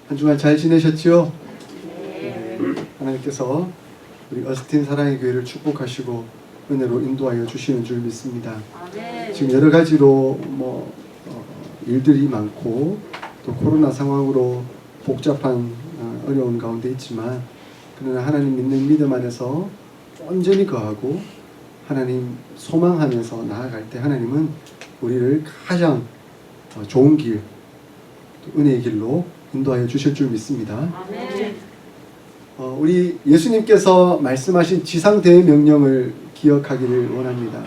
한 주간 잘 지내셨죠? 하나님께서 우리 어스틴 사랑의 교회를 축복하시고 은혜로 인도하여 주시는 줄 믿습니다. 지금 여러 가지로 일들이 많고 또 코로나 상황으로 복잡한 어려운 가운데 있지만, 그러나 하나님 믿는 믿음 안에서 온전히 거하고 하나님 소망하면서 나아갈 때 하나님은 우리를 가장 좋은 길, 은혜의 길로 인도하여 주실 줄 믿습니다. 우리 예수님께서 말씀하신 지상대의 명령을 기억하기를 원합니다.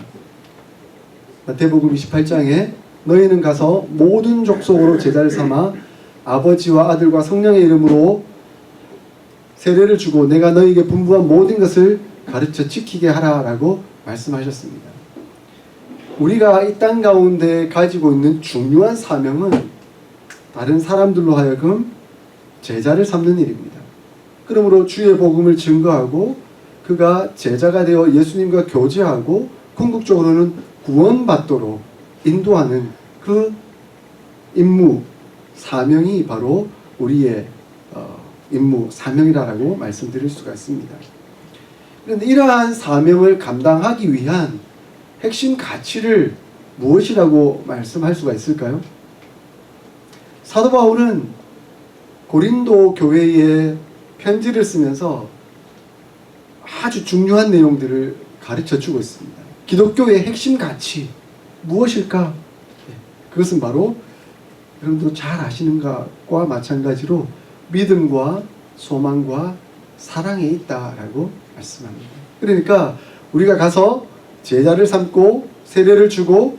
마태복음 28장에 너희는 가서 모든 족속으로 제자를 삼아 아버지와 아들과 성령의 이름으로 세례를 주고 내가 너희에게 분부한 모든 것을 가르쳐 지키게 하라라고 말씀하셨습니다. 우리가 이 땅 가운데 가지고 있는 중요한 사명은 다른 사람들로 하여금 제자를 삼는 일입니다. 그러므로 주의 복음을 증거하고 그가 제자가 되어 예수님과 교제하고 궁극적으로는 구원받도록 인도하는 그 임무, 사명이 바로 우리의 임무, 사명이라고 말씀드릴 수가 있습니다. 그런데 이러한 사명을 감당하기 위한 핵심 가치를 무엇이라고 말씀할 수가 있을까요? 사도 바울은 고린도 교회에 편지를 쓰면서 아주 중요한 내용들을 가르쳐 주고 있습니다. 기독교의 핵심 가치 무엇일까? 그것은 바로 여러분도 잘 아시는 것과 마찬가지로 믿음과 소망과 사랑에 있다라고 말씀합니다. 그러니까 우리가 가서 제자를 삼고 세례를 주고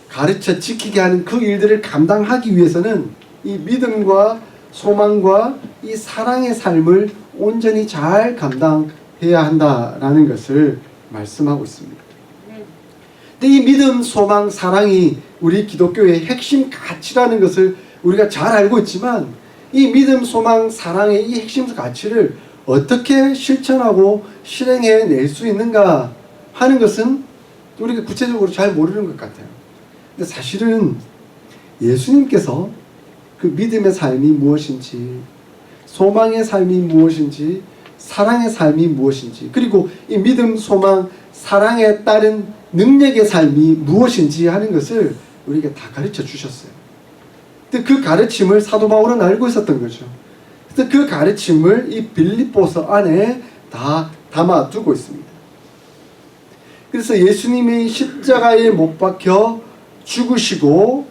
가르쳐 지키게 하는 그 일들을 감당하기 위해서는 이 믿음과 소망과 이 사랑의 삶을 온전히 잘 감당해야 한다라는 것을 말씀하고 있습니다. 근데 이 믿음, 소망, 사랑이 우리 기독교의 핵심 가치라는 것을 우리가 잘 알고 있지만, 이 믿음, 소망, 사랑의 이 핵심 가치를 어떻게 실천하고 실행해 낼 수 있는가 하는 것은 우리가 구체적으로 잘 모르는 것 같아요. 근데 사실은 예수님께서 그 믿음의 삶이 무엇인지, 소망의 삶이 무엇인지, 사랑의 삶이 무엇인지, 그리고 이 믿음, 소망, 사랑에 따른 능력의 삶이 무엇인지 하는 것을 우리에게 다 가르쳐 주셨어요. 근데 그 가르침을 사도 바울은 알고 있었던 거죠. 그래서 그 가르침을 이 빌립보서 안에 다 담아두고 있습니다. 그래서 예수님이 십자가에 못 박혀 죽으시고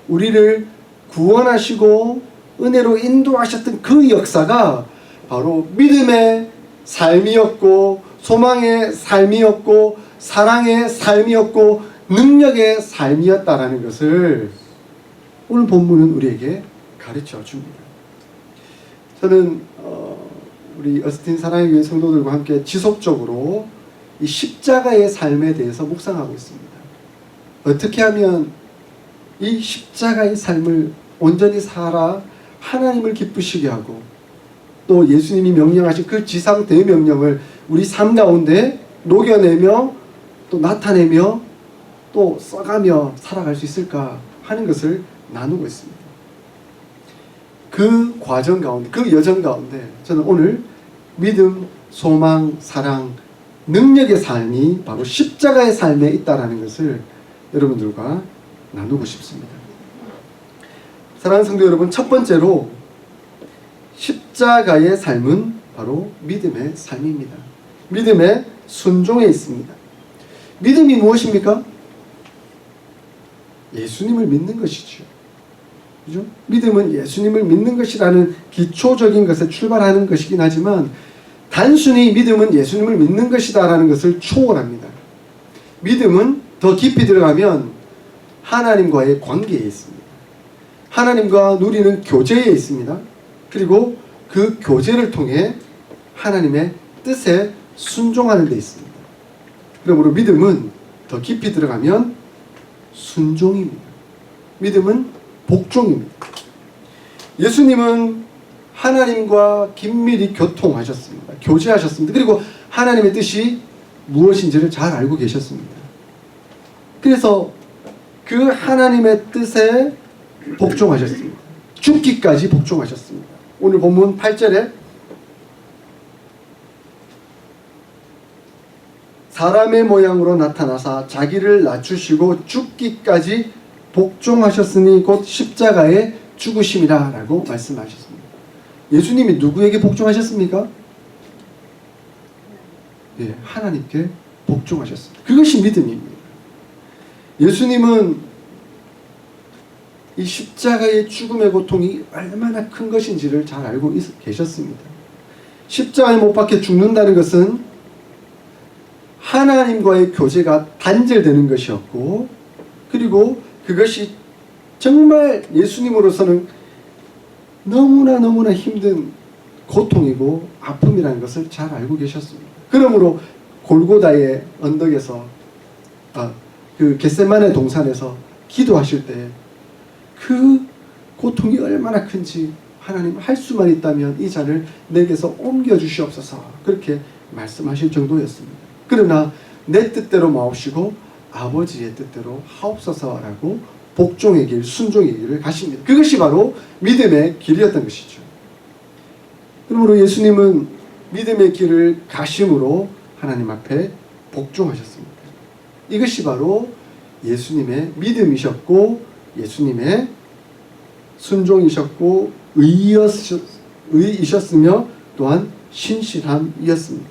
우리를 구원하시고 은혜로 인도하셨던 그 역사가 바로 믿음의 삶이었고, 소망의 삶이었고, 사랑의 삶이었고, 능력의 삶이었다라는 것을 오늘 본문은 우리에게 가르쳐 줍니다. 저는 우리 어스틴 사랑의 교회 성도들과 함께 지속적으로 이 십자가의 삶에 대해서 묵상하고 있습니다. 어떻게 하면 이 십자가의 삶을 온전히 살아 하나님을 기쁘시게 하고, 또 예수님이 명령하신 그 지상 대명령을 우리 삶 가운데 녹여내며 또 나타내며 또 써가며 살아갈 수 있을까 하는 것을 나누고 있습니다. 그 과정 가운데, 그 여정 가운데 저는 오늘 믿음, 소망, 사랑, 능력의 삶이 바로 십자가의 삶에 있다는 것을 여러분들과 나누고 싶습니다. 사랑하는 성도 여러분, 첫 번째로 십자가의 삶은 바로 믿음의 삶입니다. 믿음의 순종에 있습니다. 믿음이 무엇입니까? 예수님을 믿는 것이죠. 그죠? 믿음은 예수님을 믿는 것이라는 기초적인 것에 출발하는 것이긴 하지만, 단순히 믿음은 예수님을 믿는 것이다라는 것을 초월합니다. 믿음은 더 깊이 들어가면 하나님과의 관계에 있습니다. 하나님과 누리는 교제에 있습니다. 그리고 그 교제를 통해 하나님의 뜻에 순종하는 데 있습니다. 그러므로 믿음은 더 깊이 들어가면 순종입니다. 믿음은 복종입니다. 예수님은 하나님과 긴밀히 교통하셨습니다. 교제하셨습니다. 그리고 하나님의 뜻이 무엇인지를 잘 알고 계셨습니다. 그래서 그 하나님의 뜻에 복종하셨습니다. 죽기까지 복종하셨습니다. 오늘 본문 8절에 사람의 모양으로 나타나사 자기를 낮추시고 죽기까지 복종하셨으니 곧 십자가에 죽으심이라 라고 말씀하셨습니다. 예수님이 누구에게 복종하셨습니까? 예, 하나님께 복종하셨습니다. 그것이 믿음입니다. 예수님은 이 십자가의 죽음의 고통이 얼마나 큰 것인지를 잘 알고 계셨습니다. 십자가에 못 박혀 죽는다는 것은 하나님과의 교제가 단절되는 것이었고, 그리고 그것이 정말 예수님으로서는 너무나 힘든 고통이고 아픔이라는 것을 잘 알고 계셨습니다. 그러므로 골고다의 언덕에서 그 겟세마네 동산에서 기도하실 때 그 고통이 얼마나 큰지 하나님 할 수만 있다면 이 잔을 내게서 옮겨 주시옵소서 그렇게 말씀하실 정도였습니다. 그러나 내 뜻대로 마옵시고 아버지의 뜻대로 하옵소서라고 복종의 길, 순종의 길을 가십니다. 그것이 바로 믿음의 길이었던 것이죠. 그러므로 예수님은 믿음의 길을 가심으로 하나님 앞에 복종하셨습니다. 이것이 바로 예수님의 믿음이셨고 예수님의 순종이셨고 의이셨으며 또한 신실함이었습니다.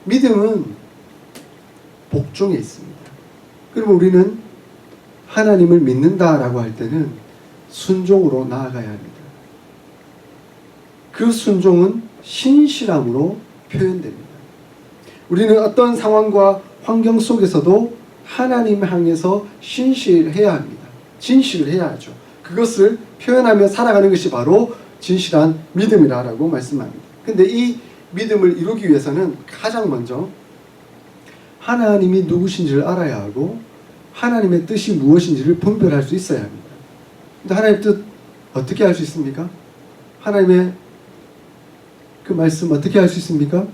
믿음은 복종에 있습니다. 그러면 우리는 하나님을 믿는다라고 할 때는 순종으로 나아가야 합니다. 그 순종은 신실함으로 표현됩니다. 우리는 어떤 상황과 환경 속에서도 하나님 향해서 신실해야 합니다. 진실해야 하죠. 그것을 표현하며 살아가는 것이 바로 진실한 믿음이라고 말씀합니다. 근데 이 믿음을 이루기 위해서는 가장 먼저 하나님이 누구신지를 알아야 하고 하나님의 뜻이 무엇인지를 분별할 수 있어야 합니다. 근데 하나님의 뜻 어떻게 알 수 있습니까? 하나님의 그 말씀 어떻게 알 수 있습니까?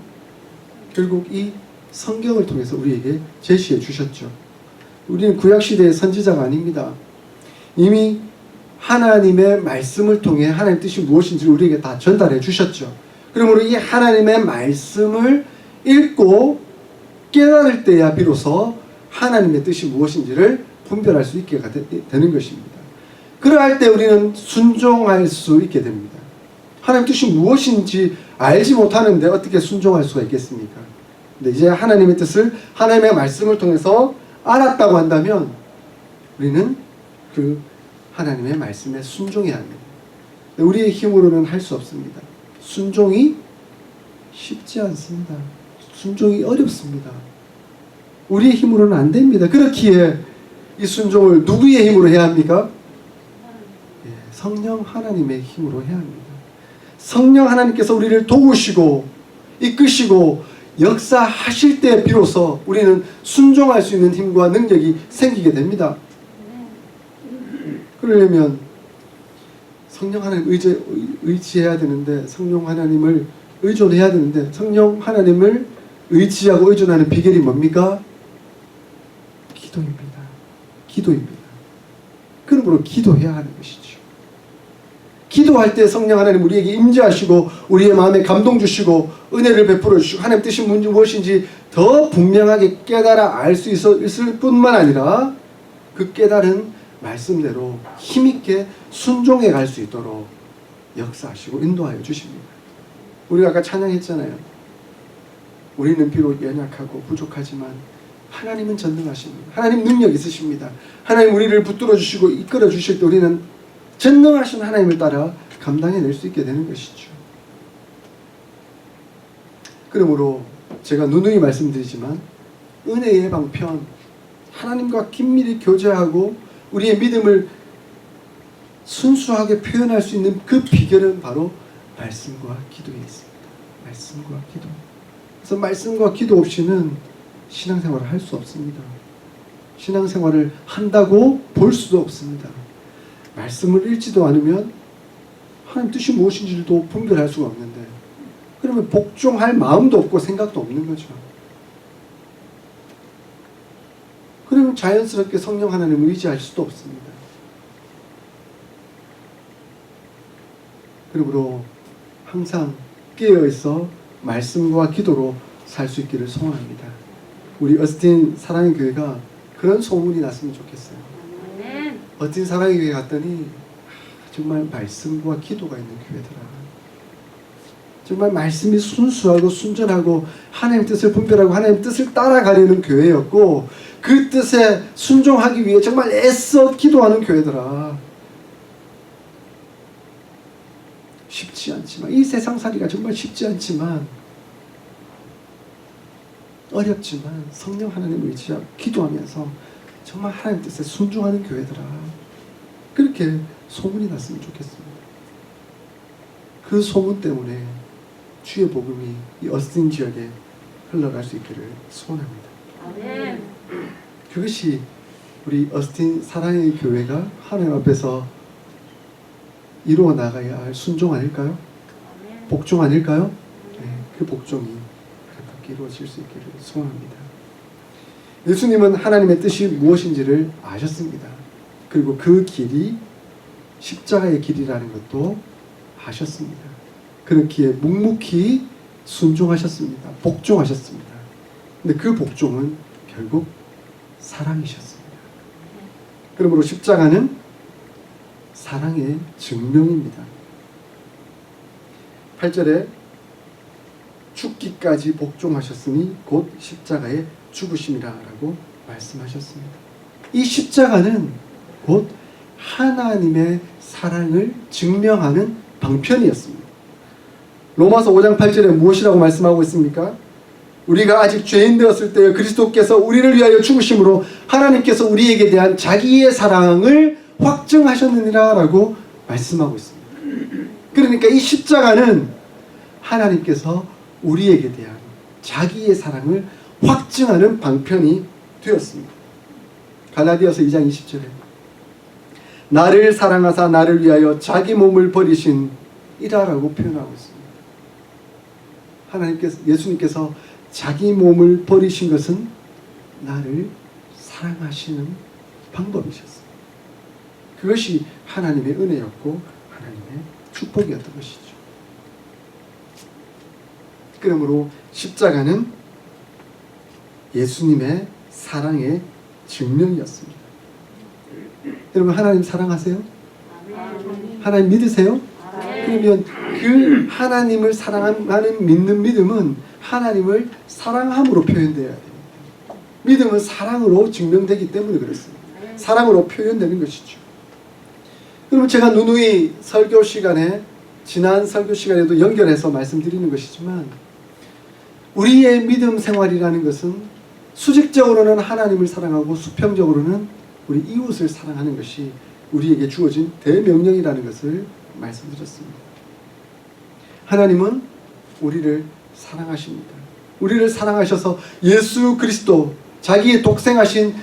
결국 이 성경을 통해서 우리에게 제시해 주셨죠. 우리는 구약시대의 선지자가 아닙니다. 이미 하나님의 말씀을 통해 하나님의 뜻이 무엇인지를 우리에게 다 전달해 주셨죠. 그러므로 이 하나님의 말씀을 읽고 깨달을 때야 비로소 하나님의 뜻이 무엇인지를 분별할 수 있게 되는 것입니다. 그러할 때 우리는 순종할 수 있게 됩니다. 하나님의 뜻이 무엇인지 알지 못하는데 어떻게 순종할 수가 있겠습니까? 근데 이제 하나님의 뜻을 하나님의 말씀을 통해서 알았다고 한다면 우리는 그 하나님의 말씀에 순종해야 합니다. 우리의 힘으로는 할 수 없습니다. 순종이 쉽지 않습니다. 순종이 어렵습니다. 우리의 힘으로는 안 됩니다. 그렇기에 이 순종을 누구의 힘으로 해야 합니까? 성령 하나님의 힘으로 해야 합니다. 성령 하나님께서 우리를 도우시고 이끄시고 역사하실 때 비로소 우리는 순종할 수 있는 힘과 능력이 생기게 됩니다. 그러려면 성령 하나님 의지해야 되는데 성령 하나님을 의존해야 되는데 성령 하나님을 의지하고 의존하는 비결이 뭡니까? 기도입니다. 기도입니다. 그러므로 기도해야 하는 것이죠. 기도할 때 성령 하나님 우리에게 임재하시고 우리의 마음에 감동 주시고 은혜를 베풀어 주시고 하나님 뜻이 무엇인지 더 분명하게 깨달아 알 수 있을 뿐만 아니라 그 깨달은 말씀대로 힘있게 순종해 갈 수 있도록 역사하시고 인도하여 주십니다. 우리가 아까 찬양했잖아요. 우리는 비록 연약하고 부족하지만 하나님은 전능하십니다. 하나님 능력 있으십니다. 하나님 우리를 붙들어 주시고 이끌어 주실 때 우리는 전능하신 하나님을 따라 감당해낼 수 있게 되는 것이죠. 그러므로 제가 누누이 말씀드리지만 은혜의 방편, 하나님과 긴밀히 교제하고 우리의 믿음을 순수하게 표현할 수 있는 그 비결은 바로 말씀과 기도에 있습니다. 말씀과 기도. 그래서 말씀과 기도 없이는 신앙생활을 할 수 없습니다. 신앙생활을 한다고 볼 수도 없습니다. 말씀을 읽지도 않으면 하나님 뜻이 무엇인지도 분별할 수가 없는데 그러면 복종할 마음도 없고 생각도 없는 거죠. 그러면 자연스럽게 성령 하나님을 의지할 수도 없습니다. 그러므로 항상 깨어있어 말씀과 기도로 살 수 있기를 소원합니다. 우리 어스틴 사랑의 교회가 그런 소문이 났으면 좋겠어요. 어스틴 사랑의 교회 갔더니 정말 말씀과 기도가 있는 교회더라. 정말 말씀이 순수하고 순전하고 하나님 뜻을 분별하고 하나님 뜻을 따라가려는 교회였고, 그 뜻에 순종하기 위해 정말 애써 기도하는 교회더라. 쉽지 않지만, 이 세상살이가 정말 쉽지 않지만, 어렵지만 성령 하나님을 의지하고 기도하면서 정말 하나님 뜻에 순종하는 교회더라. 그렇게 소문이 났으면 좋겠습니다. 그 소문 때문에 주의 복음이 이 어스틴 지역에 흘러갈 수 있기를 소원합니다. 아멘. 그것이 우리 어스틴 사랑의 교회가 하나님 앞에서 이루어 나가야 할 순종 아닐까요? 아멘. 복종 아닐까요? 네, 그 복종이 가깝게 이루어질 수 있기를 소원합니다. 예수님은 하나님의 뜻이 무엇인지를 아셨습니다. 그리고 그 길이 십자가의 길이라는 것도 아셨습니다. 그렇기에 묵묵히 순종하셨습니다. 복종하셨습니다. 근데 그 복종은 결국 사랑이셨습니다. 그러므로 십자가는 사랑의 증명입니다. 8절에 죽기까지 복종하셨으니 곧 십자가의 죽으심이라고 말씀하셨습니다. 이 십자가는 곧 하나님의 사랑을 증명하는 방편이었습니다. 로마서 5장 8절에 무엇이라고 말씀하고 있습니까? 우리가 아직 죄인 되었을 때 그리스도께서 우리를 위하여 죽으심으로 하나님께서 우리에게 대한 자기의 사랑을 확증하셨느니라 라고 말씀하고 있습니다. 그러니까 이 십자가는 하나님께서 우리에게 대한 자기의 사랑을 확증하는 방편이 되었습니다. 갈라디아서 2장 20절에 나를 사랑하사 나를 위하여 자기 몸을 버리신 이라라고 표현하고 있습니다. 예수님께서 자기 몸을 버리신 것은 나를 사랑하시는 방법이셨어요. 그것이 하나님의 은혜였고 하나님의 축복이었던 것이죠. 그러므로 십자가는 예수님의 사랑의 증명이었습니다. 여러분, 하나님 사랑하세요? 하나님 믿으세요? 그러면 그 하나님을 사랑하는 믿는 믿음은 하나님을 사랑함으로 표현되어야 됩니다. 믿음은 사랑으로 증명되기 때문에 그렇습니다. 사랑으로 표현되는 것이죠. 그러면 제가 누누이 설교 시간에, 지난 설교 시간에도 연결해서 말씀드리는 것이지만, 우리의 믿음 생활이라는 것은 수직적으로는 하나님을 사랑하고 수평적으로는 우리 이웃을 사랑하는 것이 우리에게 주어진 대명령이라는 것을 말씀드렸습니다. 하나님은 우리를 사랑하십니다. 우리를 사랑하셔서 예수 그리스도, 자기의 독생하신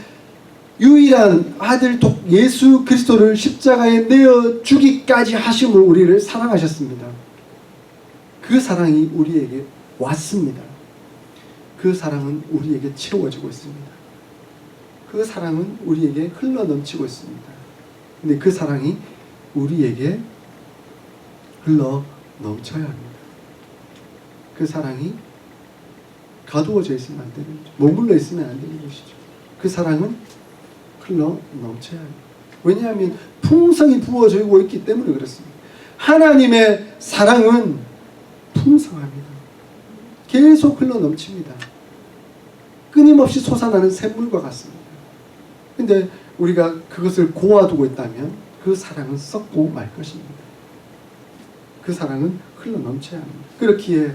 유일한 아들 예수 그리스도를 십자가에 내어 주기까지 하심으로 우리를 사랑하셨습니다. 그 사랑이 우리에게 왔습니다. 그 사랑은 우리에게 채워지고 있습니다. 그 사랑은 우리에게 흘러넘치고 있습니다. 근데 그 사랑이 우리에게 흘러넘쳐야 합니다. 그 사랑이 가두어져 있으면 안 되는 거죠. 머물러 있으면 안 되는 것이죠. 그 사랑은 흘러넘쳐야 합니다. 왜냐하면 풍성이 부어지고 있기 때문에 그렇습니다. 하나님의 사랑은 풍성합니다. 계속 흘러넘칩니다. 끊임없이 솟아나는 샘물과 같습니다. 근데 우리가 그것을 고아두고 있다면 그 사랑은 썩고 말 것입니다. 그 사랑은 흘러넘쳐야 합니다. 그렇기에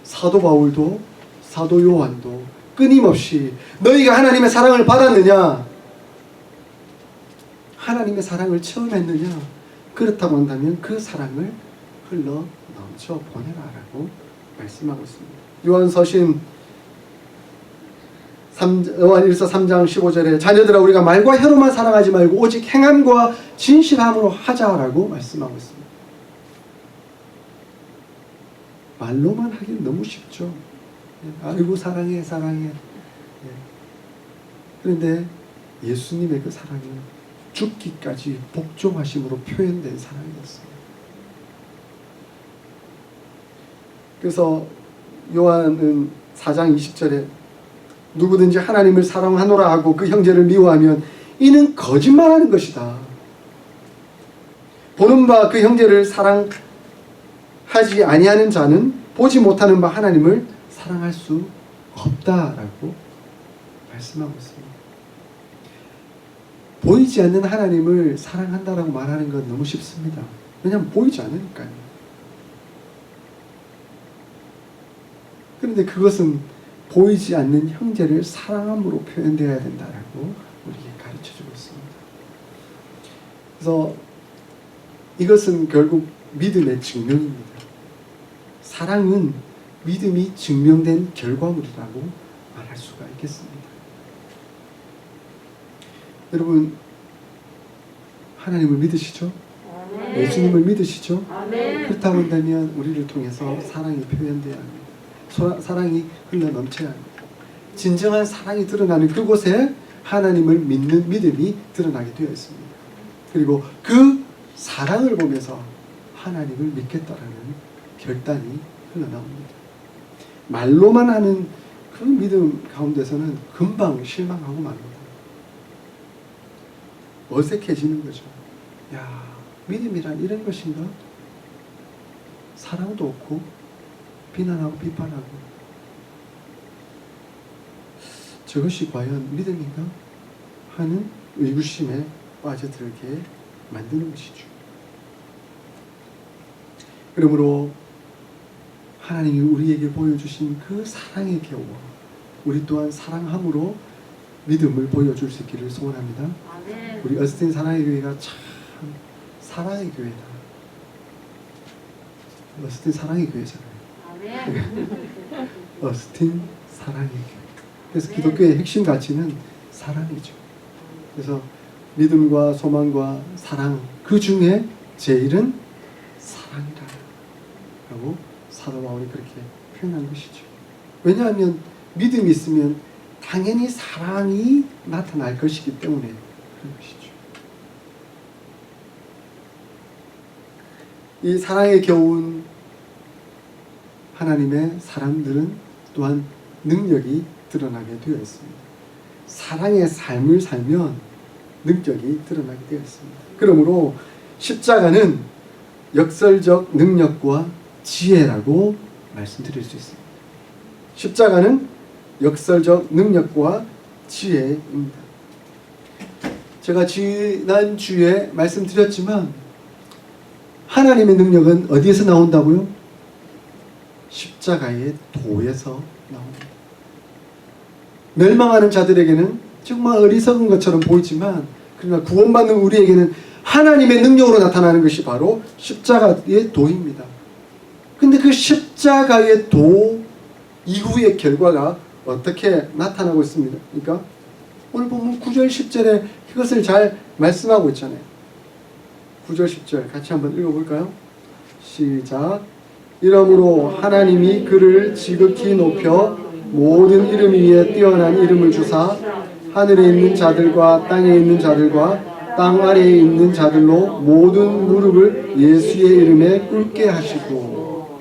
사도 바울도 사도 요한도 끊임없이 너희가 하나님의 사랑을 받았느냐? 하나님의 사랑을 체험했느냐? 그렇다고 한다면 그 사랑을 흘러넘쳐 보내라라고 말씀하고 있습니다. 요한일서 3장 15절에 자녀들아 우리가 말과 혀로만 사랑하지 말고 오직 행함과 진실함으로 하자라고 말씀하고 있습니다. 말로만 하긴 너무 쉽죠. 아이고 사랑해 사랑해. 그런데 예수님의 그 사랑은 죽기까지 복종하심으로 표현된 사랑이었습니다. 그래서 요한은 4장 20절에 누구든지 하나님을 사랑하노라 하고 그 형제를 미워하면 이는 거짓말하는 것이다. 보는 바 그 형제를 사랑하지 아니하는 자는 보지 못하는 바 하나님을 사랑할 수 없다라고 말씀하고 있습니다. 보이지 않는 하나님을 사랑한다라고 말하는 건 너무 쉽습니다. 왜냐하면 보이지 않으니까요. 그런데 그것은 보이지 않는 형제를 사랑함으로 표현되어야 된다라고 우리에게 가르쳐주고 있습니다. 그래서 이것은 결국 믿음의 증명입니다. 사랑은 믿음이 증명된 결과물이라고 말할 수가 있겠습니다. 여러분, 하나님을 믿으시죠? 네. 예수님을 믿으시죠? 네. 그렇다고 한다면 우리를 통해서 사랑이 표현되어야 합니다. 사랑이 흘러넘쳐야 합니다. 진정한 사랑이 드러나는 그곳에 하나님을 믿는 믿음이 드러나게 되어 있습니다. 그리고 그 사랑을 보면서 하나님을 믿겠다라는 결단이 흘러나옵니다. 말로만 하는 그 믿음 가운데서는 금방 실망하고 맙니다. 어색해지는 거죠. 야, 믿음이란 이런 것인가? 사랑도 없고 비난하고 비판하고 저것이 과연 믿음인가? 하는 의구심에 빠져들게 만드는 것이죠. 그러므로 하나님이 우리에게 보여주신 그 사랑의 교훈, 우리 또한 사랑함으로 믿음을 보여줄 수 있기를 소원합니다. 아멘. 우리 어스틴 사랑의 교회가 참 사랑의 교회다. 어스틴 사랑의 교회잖아요. 아멘. 어스틴 사랑의 교회. 그래서 기독교의 핵심 가치는 사랑이죠. 그래서 믿음과 소망과 사랑, 그 중에 제일은 사랑이라 라고 사도 바울이 그렇게 표현한 것이죠. 왜냐하면 믿음이 있으면 당연히 사랑이 나타날 것이기 때문에 그런 것이죠. 이 사랑의 교훈, 하나님의 사람들은 또한 능력이 드러나게 되어 있습니다. 사랑의 삶을 살면 능력이 드러나게 되어 있습니다. 그러므로 십자가는 역설적 능력과 지혜라고 말씀드릴 수 있습니다. 십자가는 역설적 능력과 지혜입니다. 제가 지난주에 말씀드렸지만 하나님의 능력은 어디에서 나온다고요? 십자가의 도에서 나옵니다. 멸망하는 자들에게는 정말 어리석은 것처럼 보이지만 그러나 구원받는 우리에게는 하나님의 능력으로 나타나는 것이 바로 십자가의 도입니다. 근데 그 십자가의 도 이후의 결과가 어떻게 나타나고 있습니다. 그러니까 오늘 보면 9절 10절에 그것을 잘 말씀하고 있잖아요. 9절 10절 같이 한번 읽어볼까요? 시작. 이러므로 하나님이 그를 지극히 높여 모든 이름 위에 뛰어난 이름을 주사 하늘에 있는 자들과 땅에 있는 자들과 땅 아래에 있는 자들로 모든 무릎을 예수의 이름에 꿇게 하시고,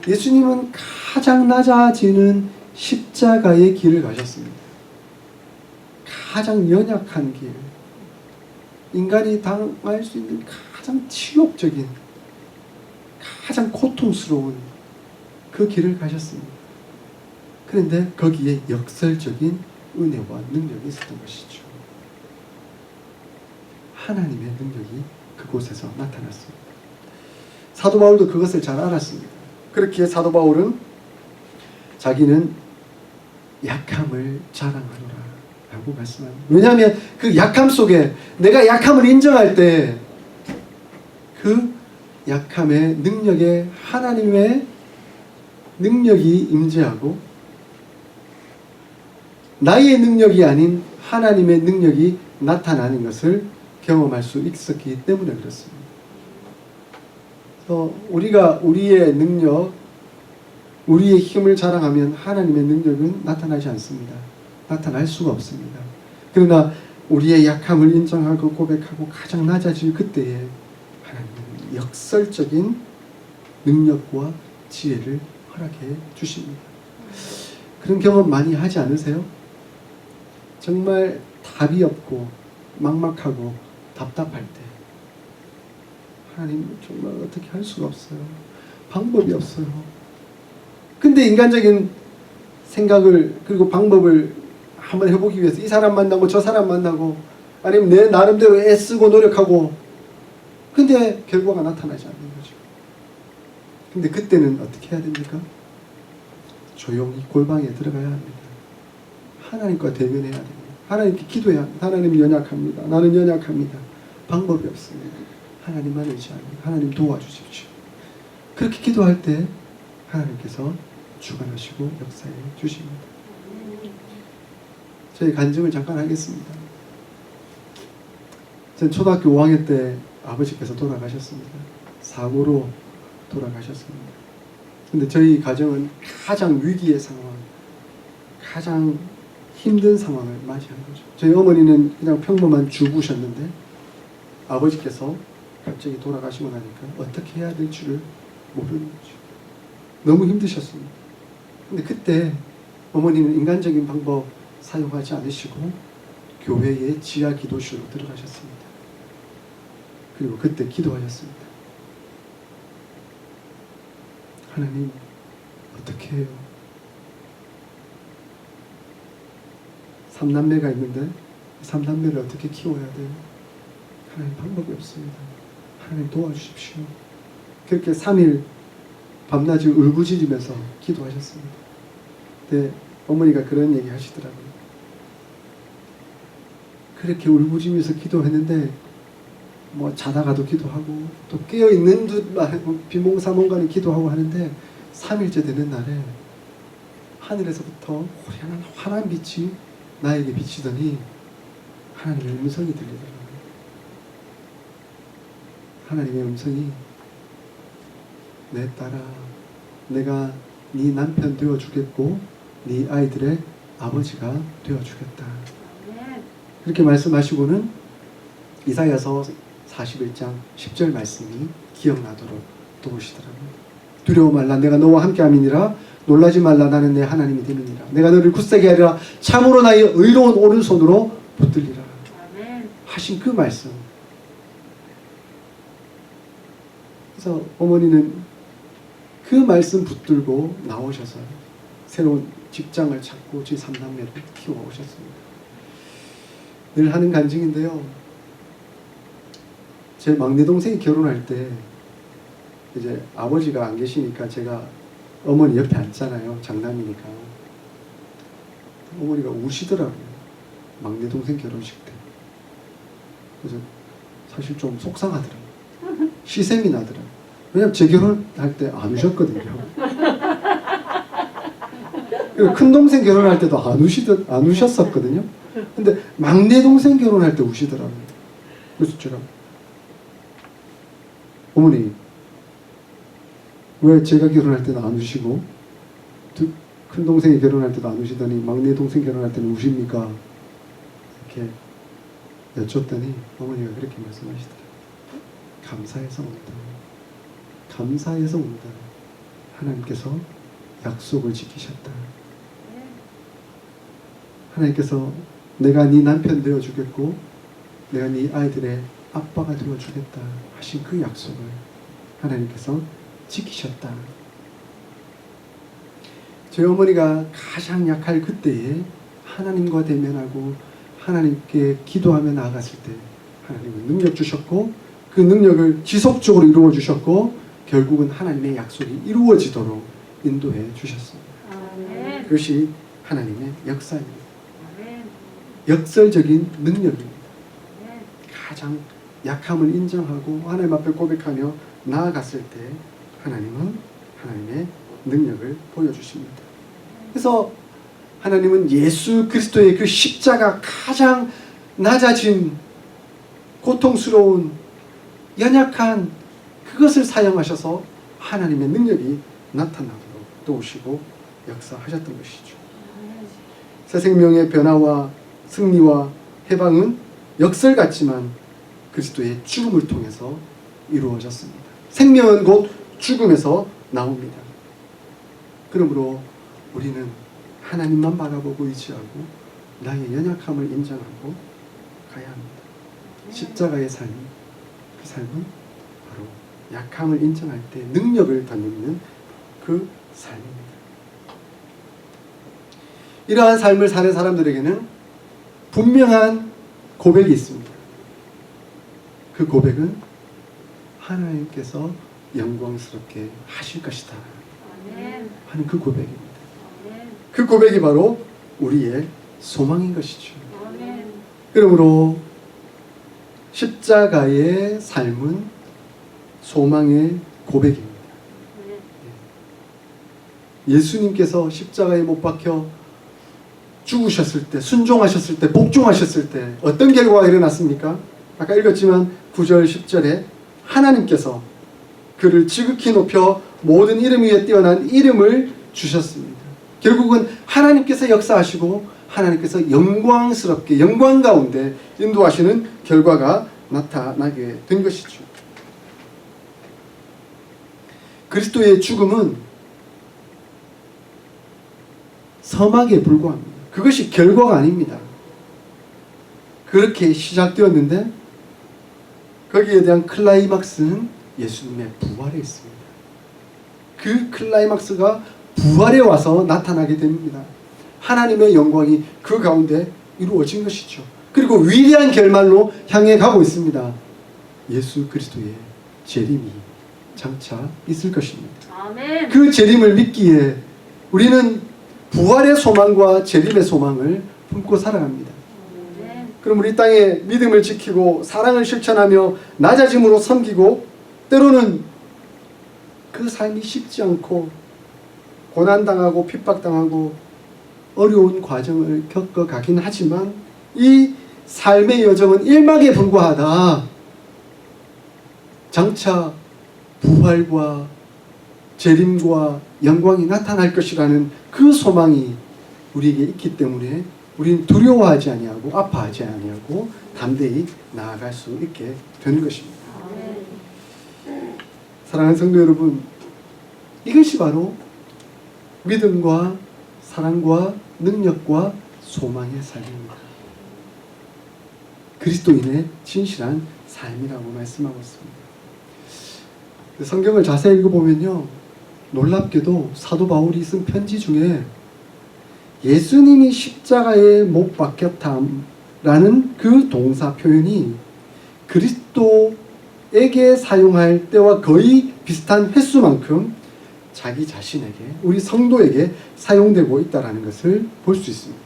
예수님은 가장 낮아지는 십자가의 길을 가셨습니다. 가장 연약한 길, 인간이 당할 수 있는 가장 치욕적인, 가장 고통스러운 그 길을 가셨습니다. 그런데 거기에 역설적인 은혜와 능력이 있었던 것이죠. 하나님의 능력이 그곳에서 나타났습니다. 사도 바울도 그것을 잘 알았습니다. 그렇기에 사도 바울은 자기는 약함을 자랑하노라 라고 말씀합니다. 왜냐하면 그 약함 속에 내가 약함을 인정할 때 그 약함의 능력에 하나님의 능력이 임재하고 나의 능력이 아닌 하나님의 능력이 나타나는 것을 경험할 수 있었기 때문에 그렇습니다. 우리가 우리의 능력, 우리의 힘을 자랑하면 하나님의 능력은 나타나지 않습니다. 나타날 수가 없습니다. 그러나 우리의 약함을 인정하고 고백하고 가장 낮아질 그때에 하나님은 역설적인 능력과 지혜를 허락해 주십니다. 그런 경험 많이 하지 않으세요? 정말 답이 없고 막막하고 답답할 때 하나님 정말 어떻게 할 수가 없어요. 방법이 없어요. 근데 인간적인 생각을 그리고 방법을 한번 해보기 위해서 이 사람 만나고 저 사람 만나고 아니면 내 나름대로 애쓰고 노력하고 근데 결과가 나타나지 않는 거죠. 근데 그때는 어떻게 해야 됩니까? 조용히 골방에 들어가야 합니다. 하나님과 대면해야 됩니다. 하나님께 기도해야 합니다. 하나님 연약합니다. 나는 연약합니다. 방법이 없습니다. 하나님만 의지합니다. 하나님 도와주십시오. 그렇게 기도할 때 하나님께서 주관하시고 역사해 주십니다. 저희 간증을 잠깐 하겠습니다. 전 초등학교 5학년 때 아버지께서 돌아가셨습니다. 사고로 돌아가셨습니다. 근데 저희 가정은 가장 위기의 상황, 가장 힘든 상황을 맞이한 거죠. 저희 어머니는 그냥 평범한 주부셨는데 아버지께서 갑자기 돌아가시고 나니까 어떻게 해야 될 줄을 모르는 거죠. 너무 힘드셨습니다. 근데 그때 어머니는 인간적인 방법 사용하지 않으시고 교회의 지하 기도실로 들어가셨습니다. 그리고 그때 기도하셨습니다. 하나님, 어떻게 해요? 3남매가 있는데 3남매를 어떻게 키워야 돼요? 하나님, 방법이 없습니다. 하나님 도와주십시오. 그렇게 3일 밤낮을 울부짖으면서 기도하셨습니다. 근데 어머니가 그런 얘기 하시더라고요. 그렇게 울부짖으면서 기도했는데 뭐 자다가도 기도하고 또 깨어있는 비몽사몽간에 기도하고 하는데 3일째 되는 날에 하늘에서부터 호련한 환한 빛이 나에게 비치더니 하나님의 음성이 들리더라고요. 하나님의 음성이 내 딸아, 내가 네 남편 되어주겠고 네 아이들의 아버지가 되어주겠다. 그렇게 말씀하시고는 이사야서 41장 10절 말씀이 기억나도록 도우시더라고요. 두려워 말라, 내가 너와 함께함이니라. 놀라지 말라, 나는 내 하나님이 됨이니라. 내가 너를 굳세게 하리라. 참으로 나의 의로운 오른손으로 붙들리라. 하신 그 말씀. 그래서 어머니는 그 말씀 붙들고 나오셔서 새로운 직장을 찾고 제 3남매를 키워오셨습니다. 늘 하는 간증인데요. 제 막내 동생이 결혼할 때 이제 아버지가 안 계시니까 제가 어머니 옆에 앉잖아요. 장남이니까. 어머니가 우시더라고요. 막내 동생 결혼식 때. 그래서 사실 좀 속상하더라고요. 시샘이 나더라고요. 왜냐면 제 결혼할 때 안 우셨거든요. 큰 동생 결혼할 때도 안 우셨었거든요. 근데 막내 동생 결혼할 때 우시더라고요. 그래서 제가 어머니, 왜 제가 결혼할 때는 안 우시고 큰 동생이 결혼할 때도 안 우시더니 막내 동생 결혼할 때는 우십니까? 이렇게 여쭸더니 어머니가 그렇게 말씀하시더라고요. 감사해서 온다. 감사해서 온다. 하나님께서 약속을 지키셨다. 하나님께서 내가 네 남편 되어주겠고 내가 네 아이들의 아빠가 되어주겠다 하신 그 약속을 하나님께서 지키셨다. 저희 어머니가 가장 약할 그때에 하나님과 대면하고 하나님께 기도하며 나아갔을 때 하나님은 능력 주셨고 그 능력을 지속적으로 이루어 주셨고 결국은 하나님의 약속이 이루어지도록 인도해 주셨습니다. 그것이 하나님의 역사입니다. 역설적인 능력입니다. 가장 약함을 인정하고 하나님 앞에 고백하며 나아갔을 때 하나님은 하나님의 능력을 보여주십니다. 그래서 하나님은 예수 그리스도의 그 십자가 가장 낮아진 고통스러운 연약한 그것을 사용하셔서 하나님의 능력이 나타나도록 도우시고 역사하셨던 것이죠. 새 생명의 변화와 승리와 해방은 역설 같지만 그리스도의 죽음을 통해서 이루어졌습니다. 생명은 곧 죽음에서 나옵니다. 그러므로 우리는 하나님만 바라보고 의지하고 나의 연약함을 인정하고 가야 합니다. 십자가의 삶, 그 삶은 바로 약함을 인정할 때 능력을 덧입는 그 삶입니다. 이러한 삶을 사는 사람들에게는 분명한 고백이 있습니다. 그 고백은 하나님께서 영광스럽게 하실 것이다 하는 그 고백입니다. 그 고백이 바로 우리의 소망인 것이죠. 그러므로 십자가의 삶은 소망의 고백입니다. 예수님께서 십자가에 못 박혀 죽으셨을 때, 순종하셨을 때, 복종하셨을 때 어떤 결과가 일어났습니까? 아까 읽었지만 9절 10절에 하나님께서 그를 지극히 높여 모든 이름 위에 뛰어난 이름을 주셨습니다. 결국은 하나님께서 역사하시고 하나님께서 영광스럽게 영광 가운데 인도하시는 결과가 나타나게 된 것이죠. 그리스도의 죽음은 서막에 불과합니다. 그것이 결과가 아닙니다. 그렇게 시작되었는데 거기에 대한 클라이막스는 예수님의 부활에 있습니다. 그 클라이막스가 부활에 와서 나타나게 됩니다. 하나님의 영광이 그 가운데 이루어진 것이죠. 그리고 위대한 결말로 향해 가고 있습니다. 예수 그리스도의 재림이 장차 있을 것입니다. 아멘. 그 재림을 믿기에 우리는 부활의 소망과 재림의 소망을 품고 살아갑니다. 그럼 우리 땅에 믿음을 지키고 사랑을 실천하며 낮아짐으로 섬기고 때로는 그 삶이 쉽지 않고 고난당하고 핍박당하고 어려운 과정을 겪어가긴 하지만 이 삶의 여정은 일막에 불과하다. 장차 부활과 재림과 영광이 나타날 것이라는 그 소망이 우리에게 있기 때문에 우리는 두려워하지 아니하고 아파하지 아니하고 담대히 나아갈 수 있게 되는 것입니다. 사랑하는 성도 여러분, 이것이 바로 믿음과 사랑과 능력과 소망의 삶입니다. 그리스도인의 진실한 삶이라고 말씀하고 있습니다. 성경을 자세히 읽어보면요, 놀랍게도 사도 바울이 쓴 편지 중에 예수님이 십자가에 못 박혔다라는 그 동사 표현이 그리스도에게 사용할 때와 거의 비슷한 횟수만큼 자기 자신에게, 우리 성도에게 사용되고 있다는 것을 볼 수 있습니다.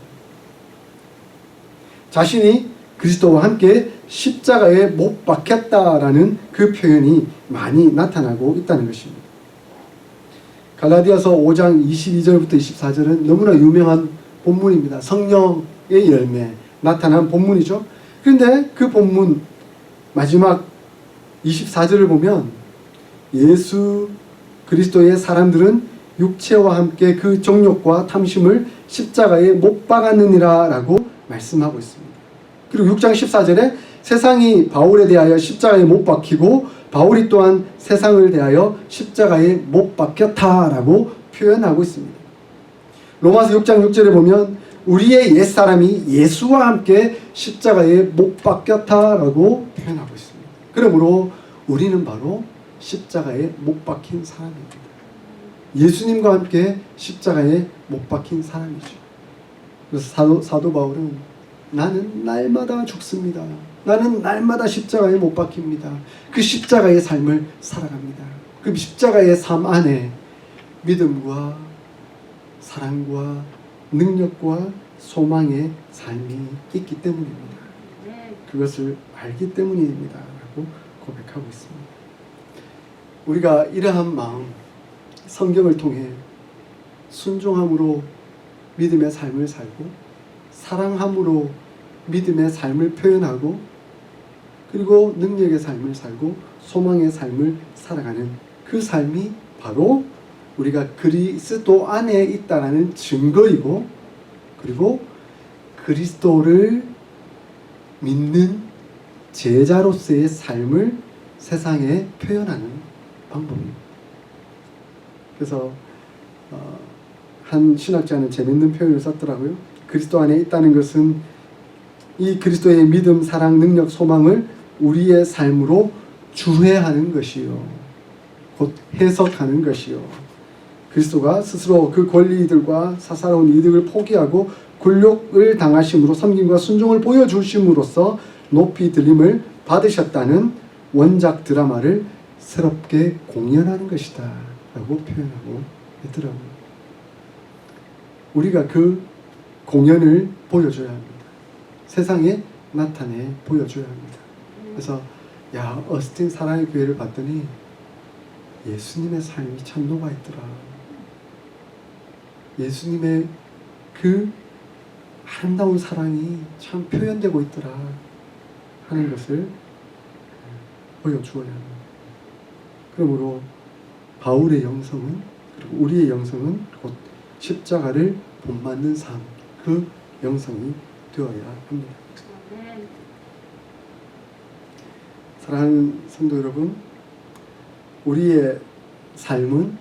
자신이 그리스도와 함께 십자가에 못 박혔다라는 그 표현이 많이 나타나고 있다는 것입니다. 갈라디아서 5장 22절부터 24절은 너무나 유명한 본문입니다. 성령의 열매 나타난 본문이죠. 그런데 그 본문 마지막 24절을 보면 예수 그리스도의 사람들은 육체와 함께 그 정욕과 탐심을 십자가에 못 박았느니라 라고 말씀하고 있습니다. 그리고 6장 14절에 세상이 바울에 대하여 십자가에 못 박히고 바울이 또한 세상을 대하여 십자가에 못 박혔다라고 표현하고 있습니다. 로마서 6장 6절에 보면 우리의 옛사람이 예수와 함께 십자가에 못 박혔다라고 표현하고 있습니다. 그러므로 우리는 바로 십자가에 못 박힌 사람입니다. 예수님과 함께 십자가에 못 박힌 사람이죠. 그래서 사도 바울은 나는 날마다 죽습니다. 나는 날마다 십자가에 못 박힙니다. 그 십자가의 삶을 살아갑니다. 그 십자가의 삶 안에 믿음과 사랑과 능력과 소망의 삶이 있기 때문입니다. 그것을 알기 때문입니다. 라고 고백하고 있습니다. 우리가 이러한 마음, 성경을 통해 순종함으로 믿음의 삶을 살고 사랑함으로 믿음의 삶을 표현하고 그리고 능력의 삶을 살고 소망의 삶을 살아가는 그 삶이 바로 우리가 그리스도 안에 있다라는 증거이고 그리고 그리스도를 믿는 제자로서의 삶을 세상에 표현하는 방법입니다. 그래서 한 신학자는 재밌는 표현을 썼더라고요. 그리스도 안에 있다는 것은 이 그리스도의 믿음, 사랑, 능력, 소망을 우리의 삶으로 주회하는 것이요, 곧 해석하는 것이요, 그리스도가 스스로 그 권리들과 사사로운 이득을 포기하고 굴욕을 당하심으로 섬김과 순종을 보여주심으로써 높이 들림을 받으셨다는 원작 드라마를 새롭게 공연하는 것이다 라고 표현하고 있더라고요. 우리가 그 공연을 보여줘야 합니다. 세상에 나타내 보여줘야 합니다. 그래서 어스틴 사랑의 교회를 봤더니 예수님의 삶이 참 녹아있더라. 예수님의 그 아름다운 사랑이 참 표현되고 있더라 하는 것을 보여주어야 합니다. 그러므로 바울의 영성은, 그리고 우리의 영성은 곧 십자가를 본받는 삶, 그 영성이 되어야 합니다. 사랑하는 성도 여러분, 우리의 삶은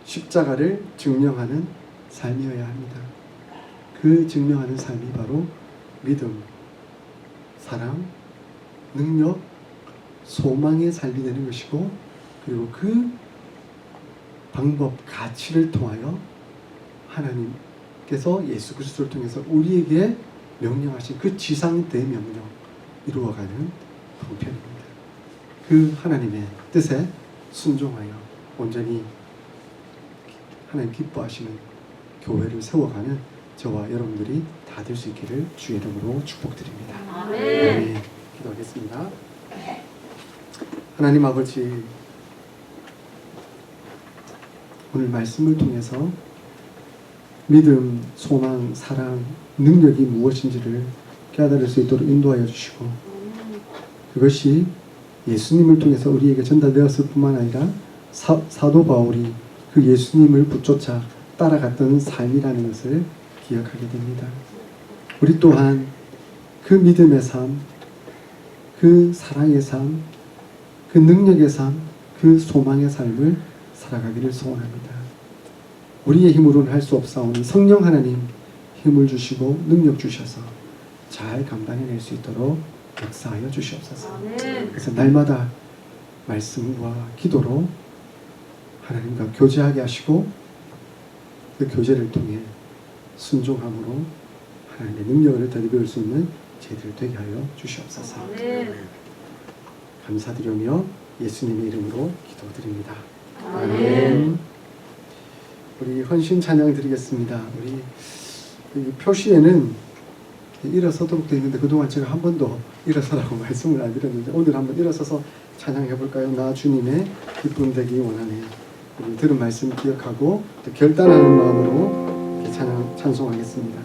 십자가를 증명하는 삶이어야 합니다. 그 증명하는 삶이 바로 믿음, 사랑, 능력, 소망의 삶이 되는 것이고, 그리고 그 방법, 가치를 통하여 하나님께서 예수 그리스도를 통해서 우리에게 명령하신 그 지상대명령 이루어가는 방편입니다. 그 하나님의 뜻에 순종하여 온전히 하나님 기뻐하시는 교회를 세워가는 저와 여러분들이 다 될 수 있기를 주의 이름으로 축복드립니다. 아멘. 기도하겠습니다. 하나님 아버지, 오늘 말씀을 통해서 믿음, 소망, 사랑, 능력이 무엇인지를 깨달을 수 있도록 인도하여 주시고, 그것이 예수님을 통해서 우리에게 전달되었을 뿐만 아니라 사도 바울이 그 예수님을 붙쫓아 따라갔던 삶이라는 것을 기억하게 됩니다. 우리 또한 그 믿음의 삶, 그 사랑의 삶, 그 능력의 삶, 그 소망의 삶을 살아가기를 소원합니다. 우리의 힘으로는 할 수 없사오니 성령 하나님 힘을 주시고 능력 주셔서 잘 감당해낼 수 있도록 역사하여 주시옵소서. 그래서 날마다 말씀과 기도로 하나님과 교제하게 하시고, 그 교제를 통해 순종함으로 하나님의 능력을 덧입을 수 있는 저희들 되게 하여 주시옵소서. 감사드리며 예수님의 이름으로 기도드립니다. 아멘. 우리 헌신 찬양 드리겠습니다. 우리 여기 표시에는 일어서도록 되어 있는데 그동안 제가 한 번도 일어서라고 말씀을 안 드렸는데 오늘 한번 일어서서 찬양해 볼까요? 나 주님의 기쁨 되기 원하네. 우리 들은 말씀 기억하고 또 결단하는 마음으로 이렇게 찬송하겠습니다.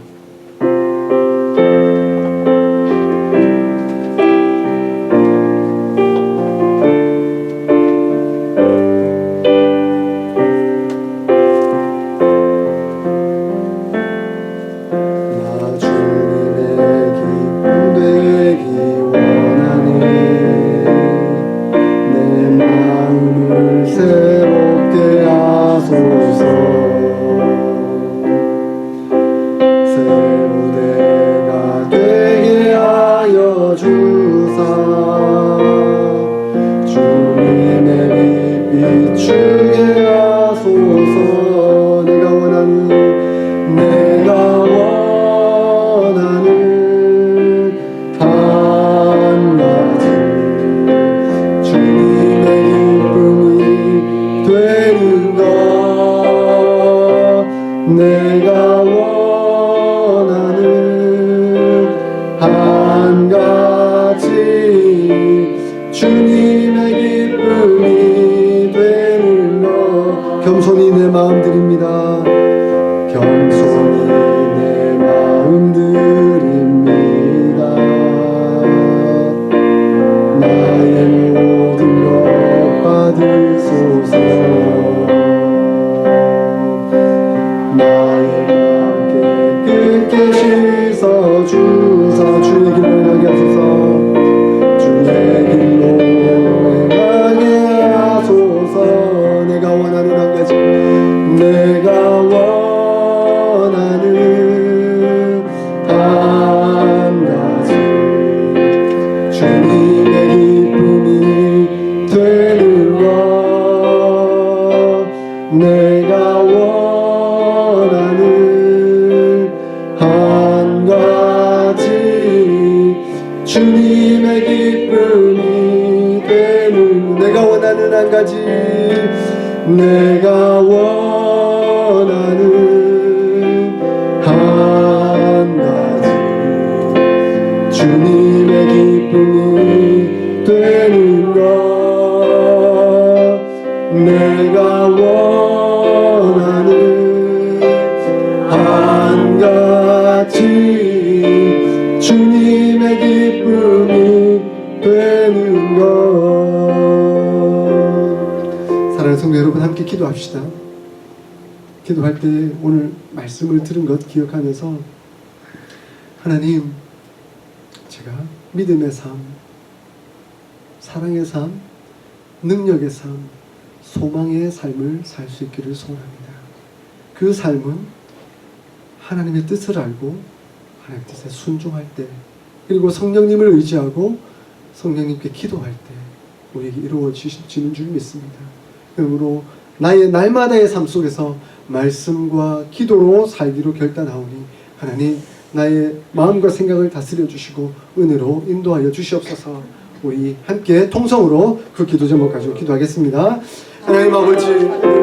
내가 원하는 한 가지 주님의 기쁨이 되는 것. 겸손히 내 마음 드립니다. 겸손히 내 마음 드립니다. 나의 모든 것 받으소서. 주사 주의 길로 행하게 하소서. 주의 길로 행하게 하소서. 내가 원하는 한 가지 내가 원하는 한 가지 주님의 기쁨이 되는 내가 원하는 한 가지 내가 원하는 한 가지 주님의 기쁨이 되는 것 내가 원하는 한 가지 주님의 기쁨이 되는 것 사랑하는 성도 여러분 함께 기도합시다. 기도할 때 오늘 말씀을 들은 것 기억하면서 하나님 제가 믿음의 삶, 사랑의 삶, 능력의 삶, 소망의 삶을 살 수 있기를 소원합니다. 그 삶은 하나님의 뜻을 알고 하나님의 뜻에 순종할 때 그리고 성령님을 의지하고 성령님께 기도할 때 우리에게 이루어지는 줄 믿습니다. 그러므로 나의 날마다의 삶 속에서 말씀과 기도로 살기로 결단하오니 하나님 나의 마음과 생각을 다스려 주시고 은혜로 인도하여 주시옵소서. 우리 함께 통성으로 그 기도 제목 가지고 기도하겠습니다. 하나님 아버지